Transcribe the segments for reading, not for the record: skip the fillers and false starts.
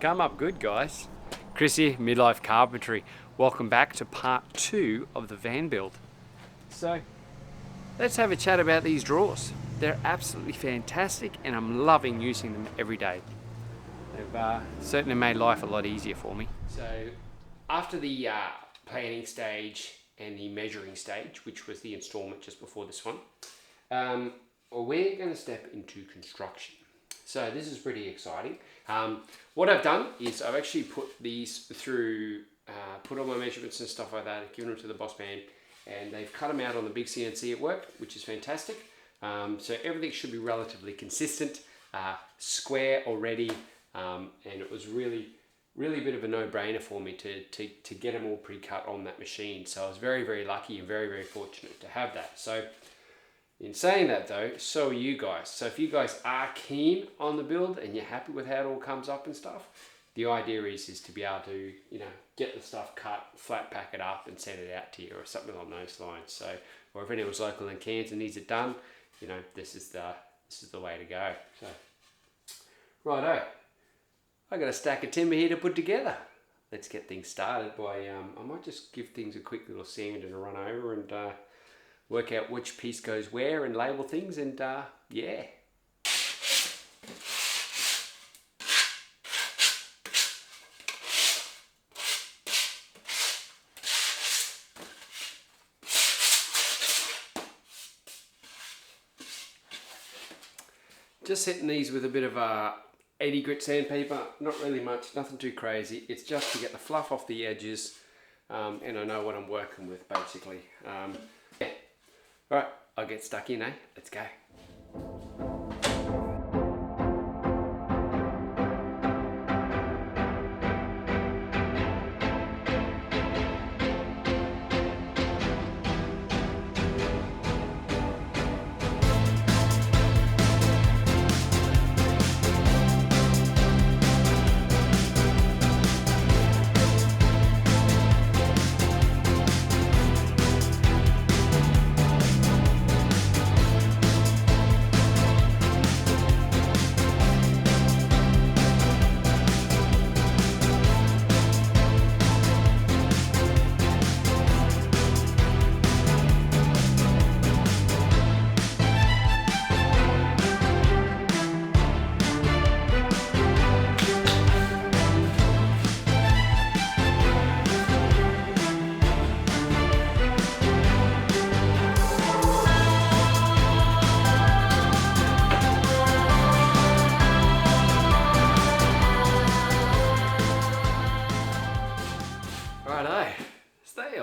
Come up good, guys. Chris here, Midlife Carpentry. Welcome back to part 2 of the van build. So, let's have a chat about these drawers. They're absolutely fantastic and I'm loving using them every day. They've certainly made life a lot easier for me. So, after the planning stage and the measuring stage, which was the installment just before this one, we're going to step into construction. So this is pretty exciting. What I've done is I've actually put these through, put all my measurements and stuff like that, given them to the boss man, and they've cut them out on the big CNC at work, which is fantastic. So everything should be relatively consistent, square already, and it was really a bit of a no-brainer for me to get them all pre-cut on that machine. So I was very lucky and very fortunate to have that. So in saying that though, so are you guys. So if you guys are keen on the build and you're happy with how it all comes up and stuff, the idea is to be able to, get the stuff cut, flat pack it up and send it out to you or something along those lines. So, or if anyone's local in Cairns and needs it done, this is the way to go. So, righto, I got a stack of timber here to put together. Let's get things started by, I might just give things a quick little sand and a run over and work out which piece goes where and label things and yeah. Just hitting these with a bit of 80 grit sandpaper, not really much, nothing too crazy. It's just to get the fluff off the edges and I know what I'm working with basically. Yeah. Alright, I'll get stuck in, Let's go.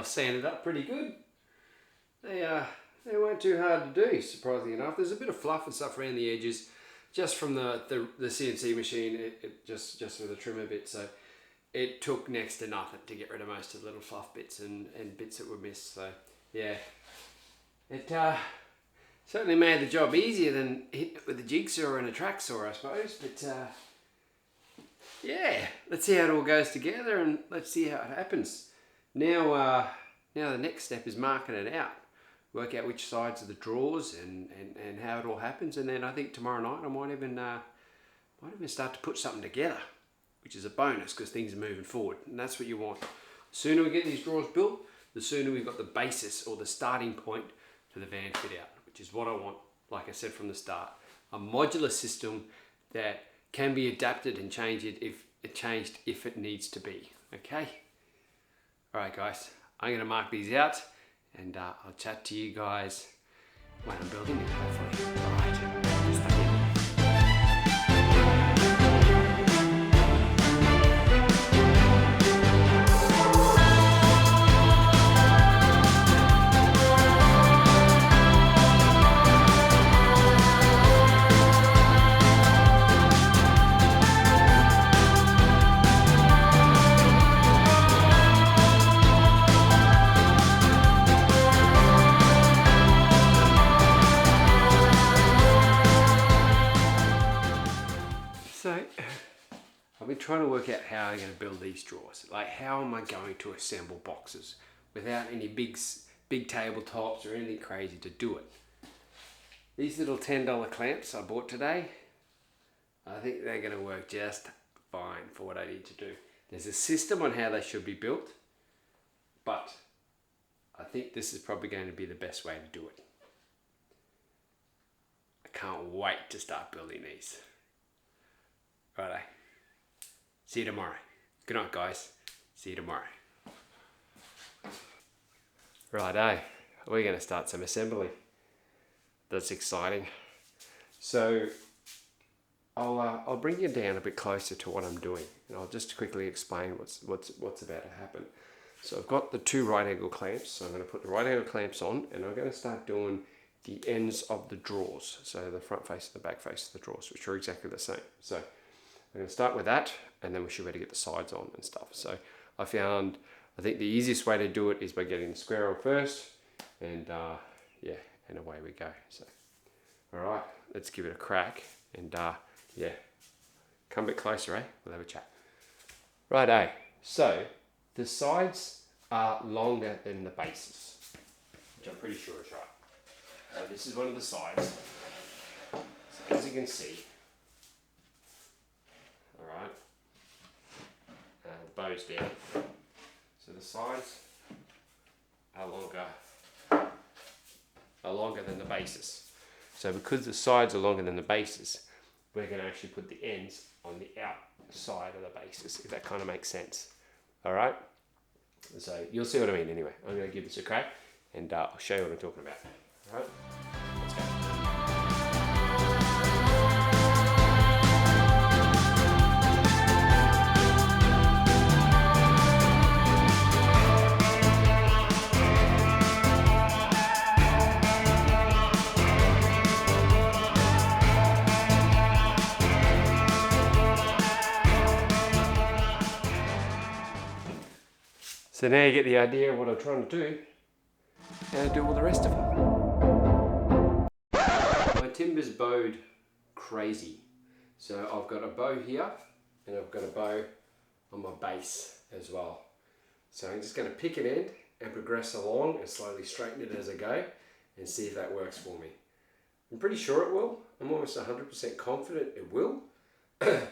Sanded up pretty good. They weren't too hard to do, surprisingly enough. There's a bit of fluff and stuff around the edges just from the CNC machine, it just with the trimmer bit, so it took next to nothing to get rid of most of the little fluff bits and bits that were missed. So yeah, it certainly made the job easier than hitting it with a jigsaw and a track saw, I suppose. But yeah, let's see how it all goes together and let's see how it happens. Now the next step is marking it out, work out which sides of the drawers and how it all happens, and then I think tomorrow night I might even start to put something together, which is a bonus because things are moving forward, and that's what you want. The sooner we get these drawers built, the sooner we've got the basis or the starting point for the van fit out, which is what I want, like I said from the start. A modular system that can be adapted and changed if it needs to be, okay? Alright guys, I'm going to mark these out and I'll chat to you guys when I'm building it, hopefully. Alright, stuck in. I've been trying to work out how I'm going to build these drawers. Like, how am I going to assemble boxes without any big tabletops or anything crazy to do it? These little $10 clamps I bought today, I think they're going to work just fine. fine for what I need to do. There's a system on how they should be built, but I think this is probably going to be the best way to do it. I can't wait to start building these. Righto. See you tomorrow. Good night, guys. See you tomorrow. Righto. We're going to start some assembly. That's exciting. So I'll bring you down a bit closer to what I'm doing, and I'll just quickly explain what's about to happen. So I've got the two right angle clamps. So I'm going to put the right angle clamps on, and I'm going to start doing the ends of the drawers. So the front face and the back face of the drawers, which are exactly the same. So I'm going to start with that, and then we should be able to get the sides on and stuff. So I think the easiest way to do it is by getting the square on first, and yeah, and away we go. So all right, let's give it a crack, and yeah, come a bit closer, eh? We'll have a chat. Righto. So the sides are longer than the bases, which I'm pretty sure is right. So this is one of the sides. So as you can see, all right, the bow's down. So the sides are longer than the bases. So because the sides are longer than the bases, we're going to actually put the ends on the outside of the bases, if that kind of makes sense. All right. So you'll see what I mean anyway. I'm going to give this a crack, and I'll show you what I'm talking about. All right. Let's go. So now you get the idea of what I'm trying to do, and I do all the rest of it. My timber's bowed crazy. So I've got a bow here, and I've got a bow on my base as well. So I'm just going to pick an end and progress along and slowly straighten it as I go and see if that works for me. I'm pretty sure it will. I'm almost 100% confident it will. But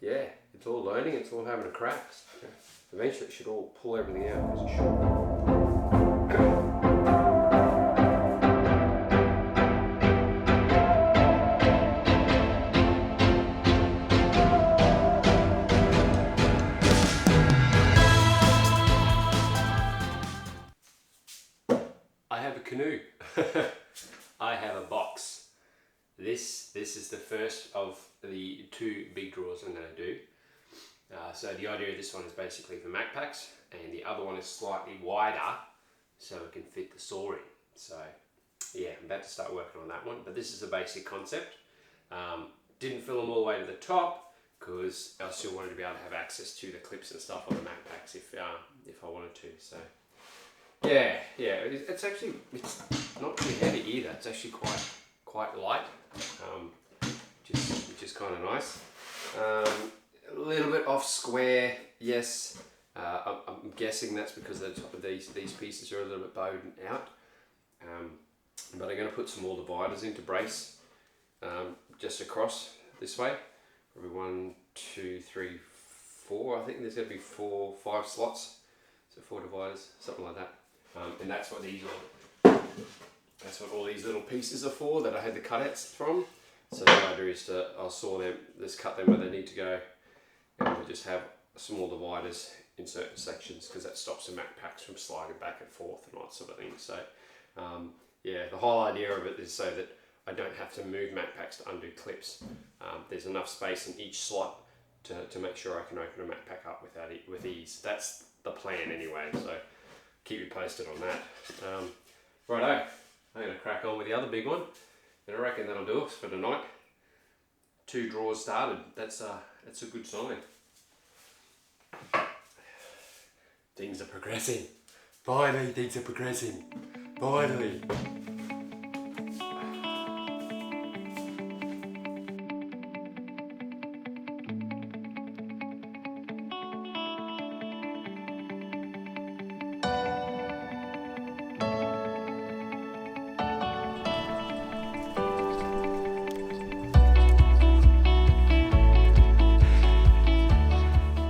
yeah, it's all learning, it's all having a crack. Eventually it should all pull everything out, because it should. I have a canoe. I have a box. This is the first of the two big drawers I'm going to do. So the idea of this one is basically for Mac packs, and the other one is slightly wider so it can fit the saw in. So yeah, I'm about to start working on that one, but this is the basic concept. Didn't fill them all the way to the top because I still wanted to be able to have access to the clips and stuff on the Mac packs if I wanted to. So yeah, it's not too heavy either. It's actually quite light, which is kind of nice. A little bit off square, yes. I'm guessing that's because the top of these pieces are a little bit bowed out. But I'm going to put some more dividers in to brace just across this way. Probably 1, 2, 3, 4. I think there's going to be 4, 5 slots. So 4 dividers, something like that. And that's what all these little pieces are for that I had the cutouts from. So the idea is I'll saw them, just cut them where they need to go, and we'll just have small dividers in certain sections because that stops the Mac packs from sliding back and forth and all that sort of thing. So yeah, the whole idea of it is so that I don't have to move Mac packs to undo clips. There's enough space in each slot to make sure I can open a Mac pack up with ease. That's the plan anyway, so keep you posted on that. Righto, I'm going to crack on with the other big one, and I reckon that'll do us for tonight. 2 drawers started, that's a good sign. Things are progressing. Finally, things are progressing. Finally.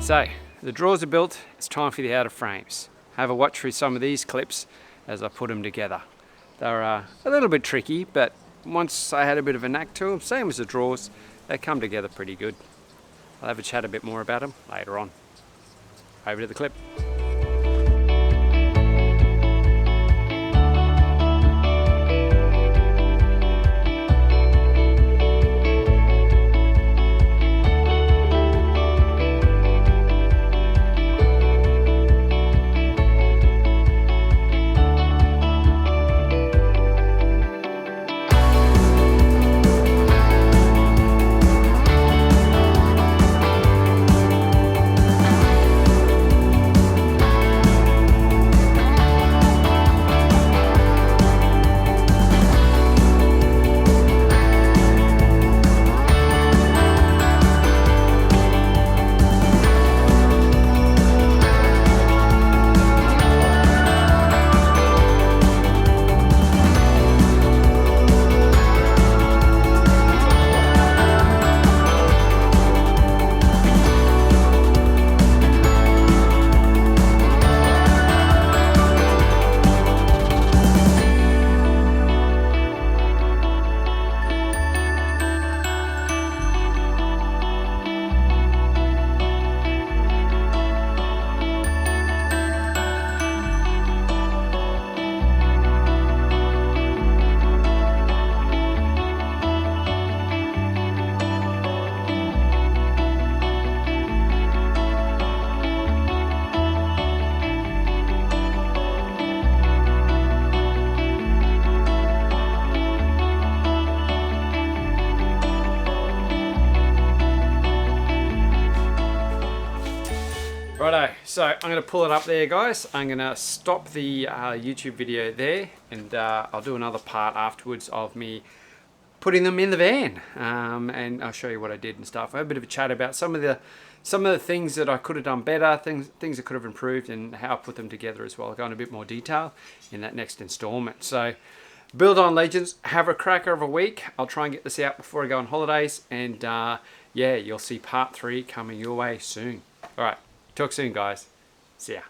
So the drawers are built, it's time for the outer frames. Have a watch through some of these clips as I put them together. They're a little bit tricky, but once I had a bit of a knack to them, same as the drawers, they come together pretty good. I'll have a chat a bit more about them later on. Over to the clip. Righto, so I'm going to pull it up there, guys. I'm going to stop the YouTube video there, and I'll do another part afterwards of me putting them in the van, and I'll show you what I did and stuff. I have a bit of a chat about some of the things that I could have done better, things I could have improved, and how I put them together as well. I'll go into a bit more detail in that next installment. So, build on, legends. Have a cracker of a week. I'll try and get this out before I go on holidays, and yeah, you'll see part 3 coming your way soon. All right. Talk soon, guys. See ya.